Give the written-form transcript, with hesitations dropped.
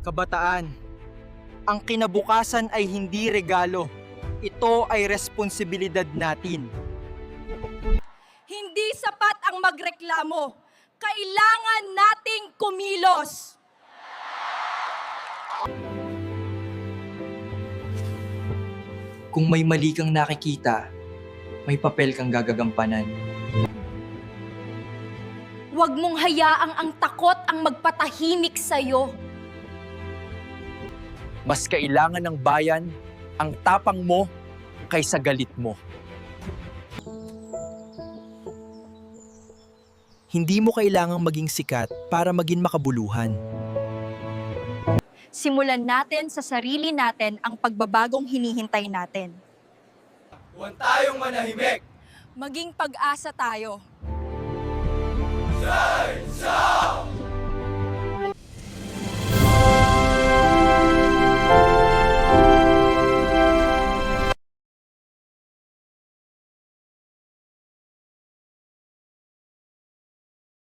Kabataan, ang kinabukasan ay hindi regalo. Ito ay responsibilidad natin. Hindi sapat ang magreklamo. Kailangan nating kumilos. Kung may mali kang nakikita, may papel kang gagagampanan. Huwag mong hayaang ang takot ang magpatahimik sa'yo. Mas kailangan ng bayan ang tapang mo kaysa galit mo. Hindi mo kailangang maging sikat para maging makabuluhan. Simulan natin sa sarili natin ang pagbabagong hinihintay natin. Huwag tayong manahimik! Maging pag-asa tayo. Shine!